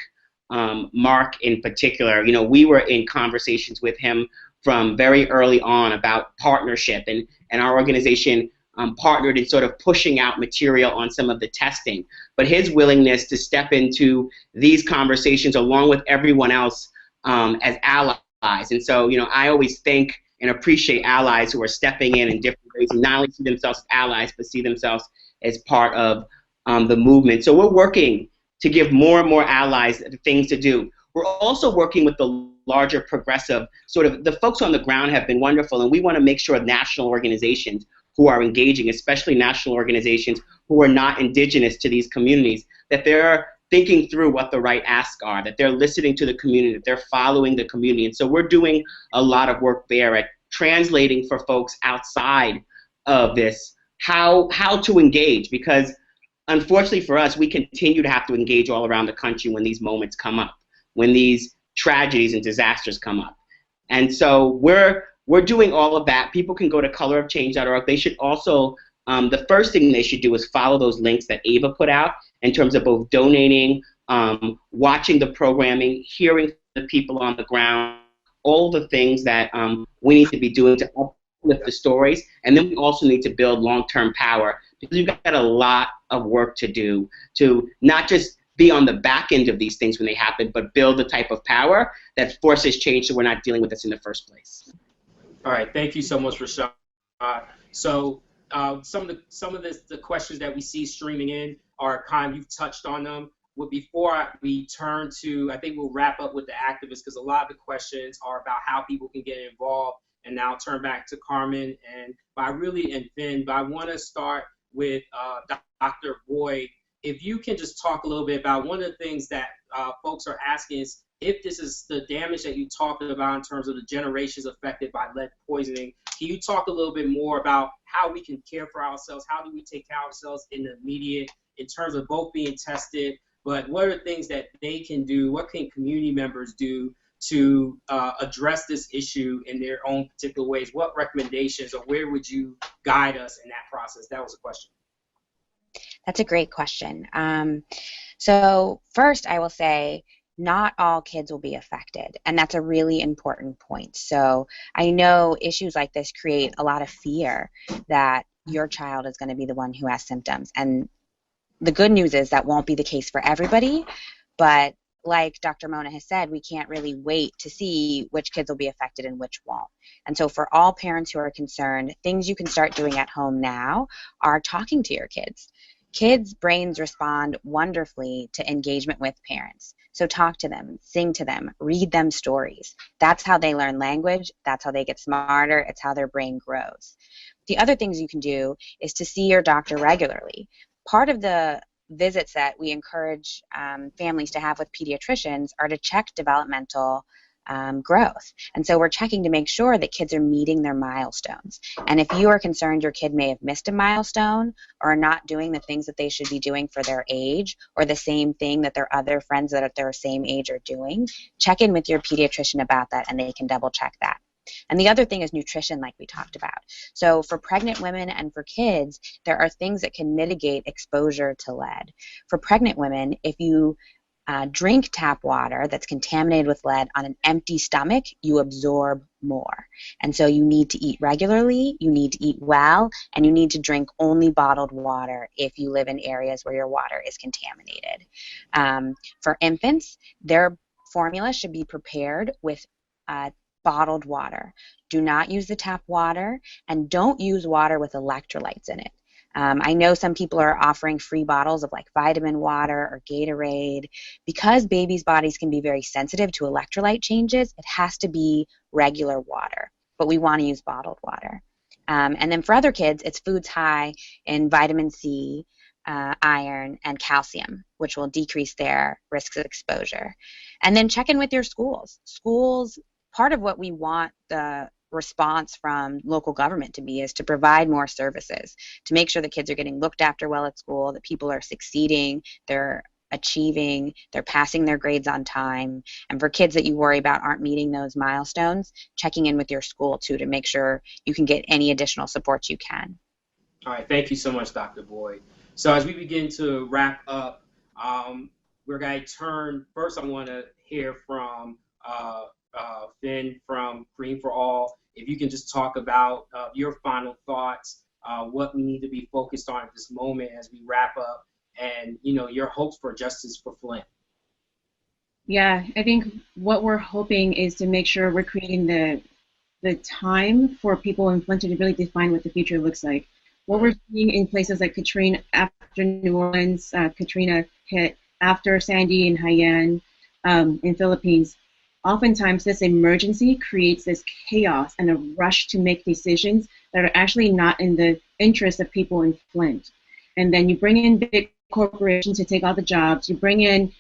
Mark in particular. You know, we were in conversations with him from very early on about partnership, and our organization partnered in sort of pushing out material on some of the testing. But his willingness to step into these conversations along with everyone else as allies. And so, you know, I always thank and appreciate allies who are stepping in different ways, and not only see themselves as allies, but see themselves as part of the movement. So we're working to give more and more allies things to do. We're also working with the larger progressive, sort of the folks on the ground have been wonderful, and we want to make sure national organizations who are engaging, especially national organizations who are not indigenous to these communities, that they're thinking through what the right asks are, that they're listening to the community, that they're following the community. And so we're doing a lot of work there at translating for folks outside of this how to engage, because unfortunately for us, we continue to have to engage all around the country when these moments come up, when these tragedies and disasters come up. And so we're doing all of that. People can go to colorofchange.org. They should also, the first thing they should do is follow those links that Ava put out in terms of both donating, watching the programming, hearing the people on the ground, all the things that we need to be doing to uplift the stories. And then we also need to build long-term power, because we've got a lot of work to do to not just be on the back end of these things when they happen, but build the type of power that forces change so we're not dealing with this in the first place. All right, thank you so much, Rashad. So some of the questions that we see streaming in are kind of, you've touched on them. But before we turn to, I think we'll wrap up with the activists, because a lot of the questions are about how people can get involved. And now I'll turn back to Carmen and Vien, but I want to start with Dr. Boyd. If you can just talk a little bit about one of the things that folks are asking is, if this is the damage that you talked about in terms of the generations affected by lead poisoning, can you talk a little bit more about how we can care for ourselves? How do we take care of ourselves in the immediate, in terms of both being tested, but what are things that they can do? What can community members do to address this issue in their own particular ways? What recommendations, or where would you guide us in that process? That was a question. That's a great question. So first, I will say, not all kids will be affected, and that's a really important point. So I know issues like this create a lot of fear that your child is going to be the one who has symptoms, and the good news is that won't be the case for everybody, but like Dr. Mona has said, we can't really wait to see which kids will be affected and which won't. And so for all parents who are concerned, things you can start doing at home now are talking to your kids. Kids' brains respond wonderfully to engagement with parents. So talk to them, sing to them, read them stories. That's how they learn language. That's how they get smarter. It's how their brain grows. The other things you can do is to see your doctor regularly. Part of the visits that we encourage families to have with pediatricians are to check developmental growth. And so we're checking to make sure that kids are meeting their milestones. And if you are concerned your kid may have missed a milestone or are not doing the things that they should be doing for their age, or the same thing that their other friends that are their same age are doing, check in with your pediatrician about that, and they can double check that. And the other thing is nutrition, like we talked about. So for pregnant women and for kids, there are things that can mitigate exposure to lead. For pregnant women, if you drink tap water that's contaminated with lead on an empty stomach, you absorb more. And so you need to eat regularly, you need to eat well, and you need to drink only bottled water if you live in areas where your water is contaminated. For infants, their formula should be prepared with bottled water. Do not use the tap water, and don't use water with electrolytes in it. I know some people are offering free bottles of like vitamin water or Gatorade. Because babies' bodies can be very sensitive to electrolyte changes, it has to be regular water, but we want to use bottled water. And then for other kids, it's foods high in vitamin C, iron, and calcium, which will decrease their risks of exposure. And then check in with your schools. Schools, part of what we want the response from local government to be is to provide more services, to make sure the kids are getting looked after well at school, that people are succeeding, they're achieving, they're passing their grades on time. And for kids that you worry about aren't meeting those milestones, checking in with your school too to make sure you can get any additional supports you can. All right, thank you so much, Dr. Boyd. So as we begin to wrap up, we're going to turn, first I want to hear from Vien from Green for All. If you can just talk about your final thoughts, what we need to be focused on at this moment as we wrap up, and your hopes for justice for Flint. Yeah, I think what we're hoping is to make sure we're creating the time for people in Flint to really define what the future looks like. What we're seeing in places like Katrina, after New Orleans, Katrina hit, after Sandy and Haiyan in Philippines, oftentimes this emergency creates this chaos and a rush to make decisions that are actually not in the interest of people in Flint. And then you bring in big corporations to take all the jobs. You bring in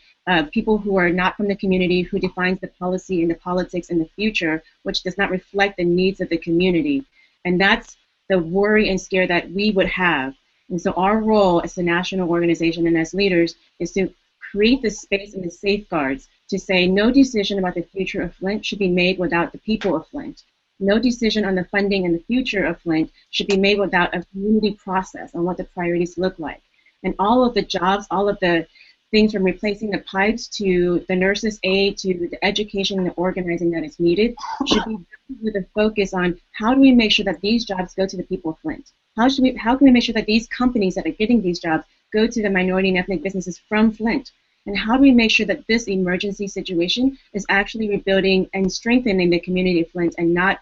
people who are not from the community, who defines the policy and the politics in the future, which does not reflect the needs of the community. And that's the worry and scare that we would have. And so our role as a national organization and as leaders is to create the space and the safeguards to say no decision about the future of Flint should be made without the people of Flint. No decision on the funding and the future of Flint should be made without a community process on what the priorities look like. And all of the jobs, all of the things from replacing the pipes to the nurses' aid to the education and the organizing that is needed should be done with a focus on how do we make sure that these jobs go to the people of Flint? How can we make sure that these companies that are getting these jobs go to the minority and ethnic businesses from Flint? And how do we make sure that this emergency situation is actually rebuilding and strengthening the community of Flint and not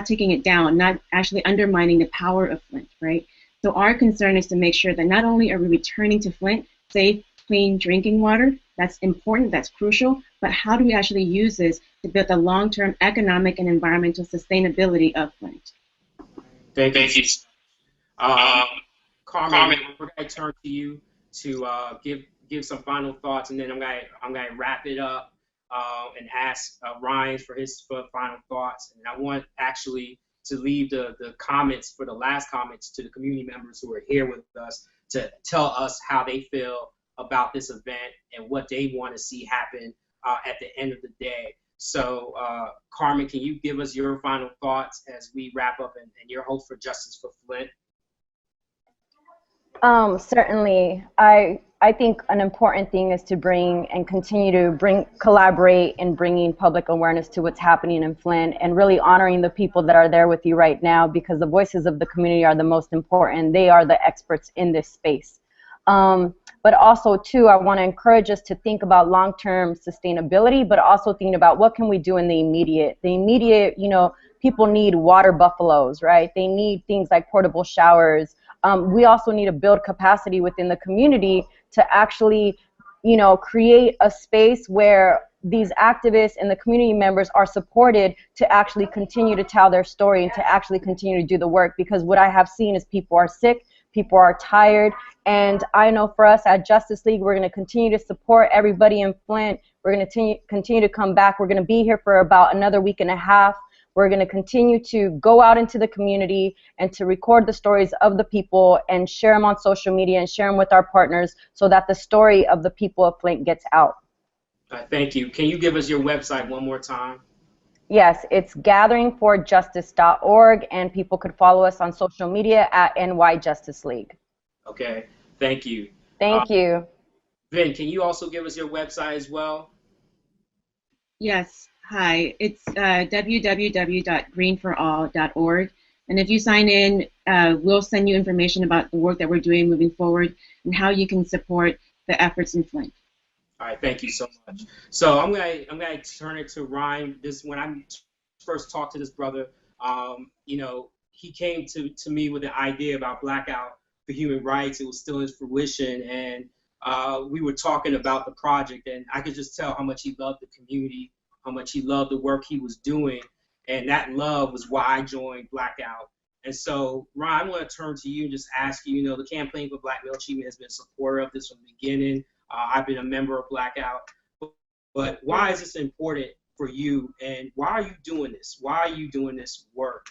taking it down, not actually undermining the power of Flint, right? So our concern is to make sure that not only are we returning to Flint safe, clean drinking water, that's important, that's crucial, but how do we actually use this to build the long-term economic and environmental sustainability of Flint? Thank you. Carmen, we're going to turn to you to give some final thoughts, and then I'm going to wrap it up and ask Ryan for his final thoughts. And I want actually to leave the comments for the last comments to the community members who are here with us to tell us how they feel about this event and what they want to see happen at the end of the day. So, Carmen, can you give us your final thoughts as we wrap up and your hopes for justice for Flint? Certainly. I think an important thing is to bring and continue to collaborate in bringing public awareness to what's happening in Flint and really honoring the people that are there with you right now, because the voices of the community are the most important. They are the experts in this space. But also, too, I want to encourage us to think about long-term sustainability, but also think about what can we do in the immediate. The immediate, people need water buffaloes, right? They need things like portable showers. We also need to build capacity within the community to actually, create a space where these activists and the community members are supported to actually continue to tell their story and to actually continue to do the work. Because what I have seen is people are sick, people are tired, and I know for us at Justice League, we're going to continue to support everybody in Flint. We're going to continue to come back. We're going to be here for about another week and a half. We're going to continue to go out into the community and to record the stories of the people and share them on social media and share them with our partners so that the story of the people of Flint gets out. Thank you. Can you give us your website one more time? Yes, it's gatheringforjustice.org, and people could follow us on social media at NY Justice League. Okay, thank you. Thank you. Vien, can you also give us your website as well? Yes. Hi, it's www.greenforall.org, and if you sign in, we'll send you information about the work that we're doing moving forward and how you can support the efforts in Flint. All right, thank you so much. So I'm gonna turn it to Ryan. When I first talked to this brother, he came to me with an idea about Blackout for human rights. It was still in fruition, and we were talking about the project, and I could just tell how much he loved the community, how much he loved the work he was doing, and that love was why I joined Blackout. And so, Ron, I want to turn to you and just ask you, the Campaign for Black Male Achievement has been a supporter of this from the beginning. I've been a member of Blackout. But why is this important for you, and why are you doing this? Why are you doing this work?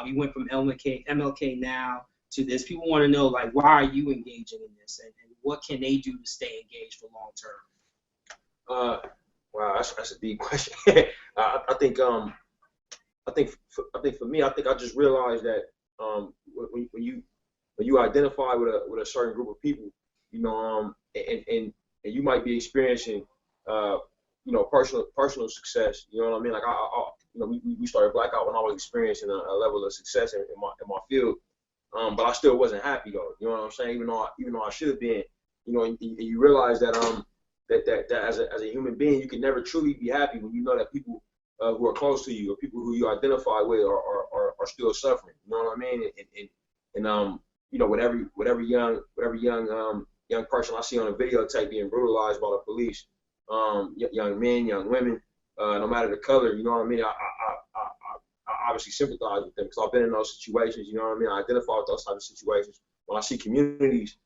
You went from MLK Now to this. People want to know, like, why are you engaging in this, and what can they do to stay engaged for long term? Wow, that's a deep question. I think for me, I think I just realized that when you identify with a certain group of people, and you might be experiencing personal success. You know what I mean? Like we started Blackout when I was experiencing a level of success in my field, but I still wasn't happy though. You know what I'm saying? Even though I should have been. And you realize that that as a human being, you can never truly be happy when you know that people who are close to you or people who you identify with are still suffering. You know what I mean? And whatever young person I see on a videotape being brutalized by the police, young men, young women, no matter the color, you know what I mean? I obviously sympathize with them because I've been in those situations. You know what I mean? I identify with those types of situations. When I see communities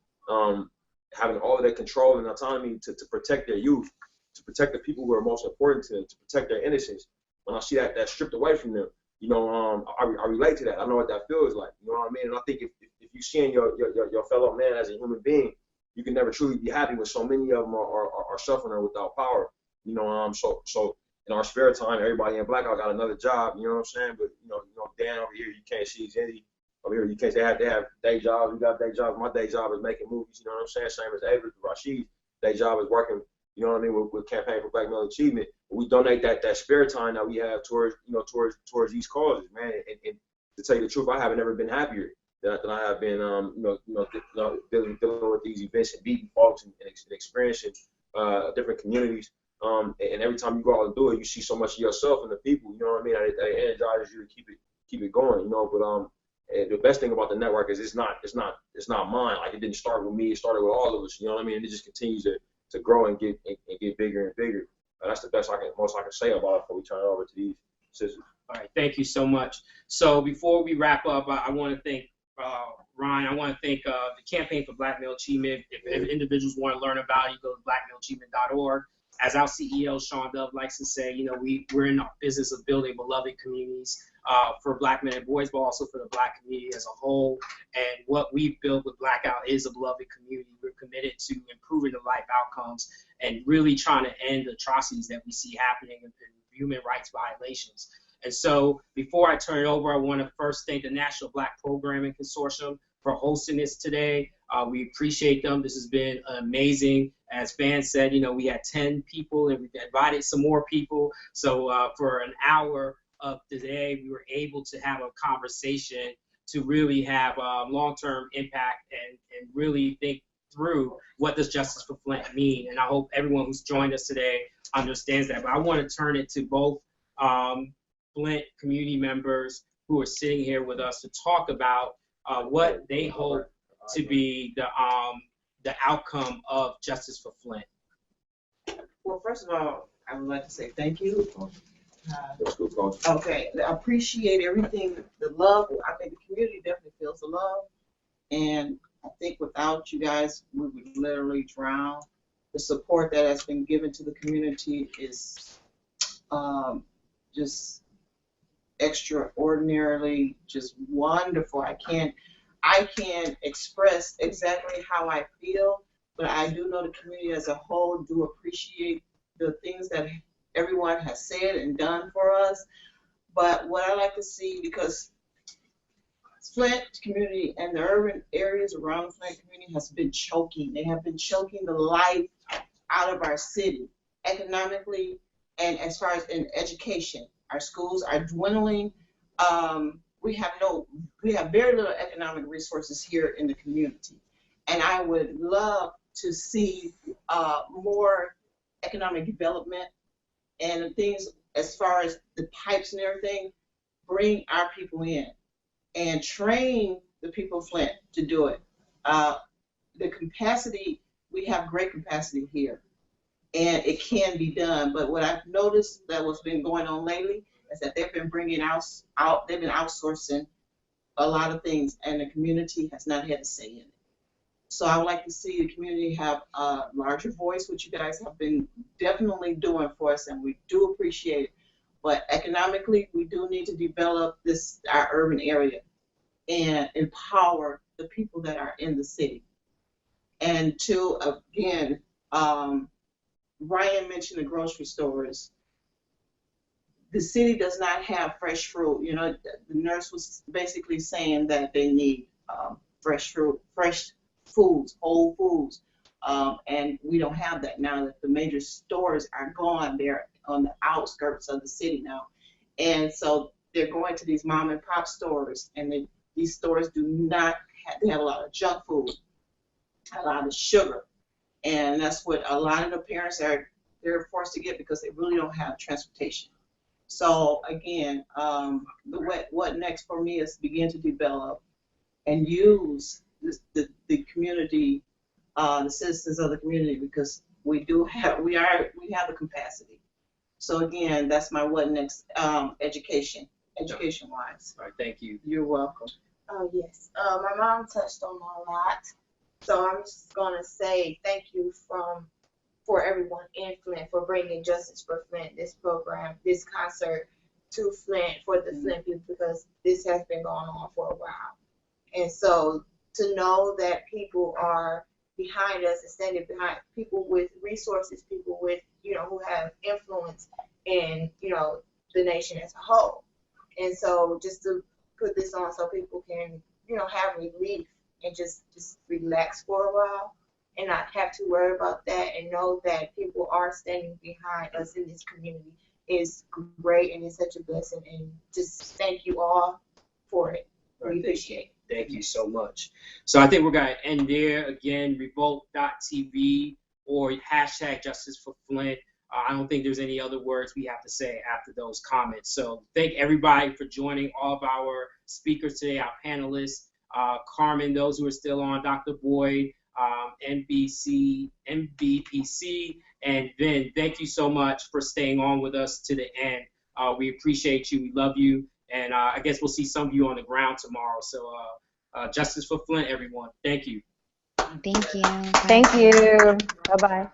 having all of their control and autonomy to protect their youth, to protect the people who are most important to them, to protect their innocence, when I see that stripped away from them, I relate to that. I know what that feels like. You know what I mean? And I think if you seeing your fellow man as a human being, you can never truly be happy when so many of them are suffering or without power. So in our spare time, everybody in Blackout got another job. You know what I'm saying? But Dan over here, you can't see Zendy. Over here, you can't say they have day jobs. We got day jobs. My day job is making movies. You know what I'm saying? Same as Avery, Rashid. Day job is working. You know what I mean? With Campaign for Black Male Achievement. We donate that spare time that we have towards these causes, man. And to tell you the truth, I haven't ever been happier than I have been. Dealing with these events and meeting folks and experiencing different communities. And every time you go out and do it, you see so much of yourself and the people. You know what I mean? That energizes you to keep it going. But and the best thing about the network is it's not mine. Like, it didn't start with me. It started with all of us. You know what I mean? And it just continues to grow and get bigger and bigger. That's the most I can say about it before we turn it over to these sisters. All right, thank you so much. So before we wrap up, I want to thank Ryan. I want to thank the Campaign for Black Male Achievement. If individuals want to learn about it, you go to blackmaleachievement.org. As our CEO, Sean Dove, likes to say, we're in the business of building beloved communities for Black men and boys, but also for the Black community as a whole. And what we've built with Blackout is a beloved community. We're committed to improving the life outcomes and really trying to end the atrocities that we see happening in human rights violations. And so before I turn it over, I want to first thank the National Black Programming Consortium for hosting this today. We appreciate them. This has been amazing. As Van said, we had 10 people and we've invited some more people. So for an hour of today, we were able to have a conversation to really have long-term impact and really think through what does Justice for Flint mean. And I hope everyone who's joined us today understands that. But I want to turn it to both Flint community members who are sitting here with us to talk about what they hope to be the outcome of Justice for Flint. Well, first of all, I would like to say thank you. Okay, I appreciate everything, the love. I think the community definitely feels the love, and I think without you guys, we would literally drown. The support that has been given to the community is just extraordinarily just wonderful. I can't express exactly how I feel, but I do know the community as a whole do appreciate the things that everyone has said and done for us. But what I like to see, because Flint community and the urban areas around the Flint community has been choking. They have been choking the life out of our city economically and as far as in education. Our schools are dwindling. We have very little economic resources here in the community. And I would love to see more economic development and things as far as the pipes and everything, bring our people in and train the people of Flint to do it. the capacity, we have great capacity here, and it can be done. But what I've noticed that what's been going on lately is that they've been bringing they've been outsourcing a lot of things, and the community has not had a say in it. So I would like to see the community have a larger voice, which you guys have been definitely doing for us, and we do appreciate it. But economically, we do need to develop our urban area and empower the people that are in the city. And to, again, Ryan mentioned the grocery stores. The city does not have fresh fruit. You know, the nurse was basically saying that they need fresh fruit, fresh foods, whole foods, and we don't have that now that the major stores are gone. They're on the outskirts of the city now, and so they're going to these mom and pop stores, and these stores do not they have a lot of junk food, a lot of sugar, and that's what a lot of the parents they're forced to get because they really don't have transportation. So again, what next for me is to begin to develop and use the community, the citizens of the community, because we have the capacity. So again, that's my what next, education wise. All right, thank you. You're welcome. Oh yes, my mom touched on a lot, so I'm just gonna say thank you for everyone in Flint for bringing Justice for Flint, this program, this concert to Flint for the Flint people, because this has been going on for a while. And so to know that people are behind us and standing behind people with resources, people with, who have influence in, the nation as a whole. And so just to put this on so people can, have relief and just relax for a while and not have to worry about that, and know that people are standing behind us in this community is great, and it's such a blessing, and just thank you all for it. We appreciate it. Thank you so much. So I think we're going to end there. Again, revolt.tv or hashtag Justice for Flint. I don't think there's any other words we have to say after those comments. So thank everybody for joining, all of our speakers today, our panelists, Carmen, those who are still on, Dr. Boyd, NBPC, and Vien. Thank you so much for staying on with us to the end. We appreciate you. We love you. And I guess we'll see some of you on the ground tomorrow. So Justice for Flint, everyone. Thank you. Thank you. Thank you. Bye-bye.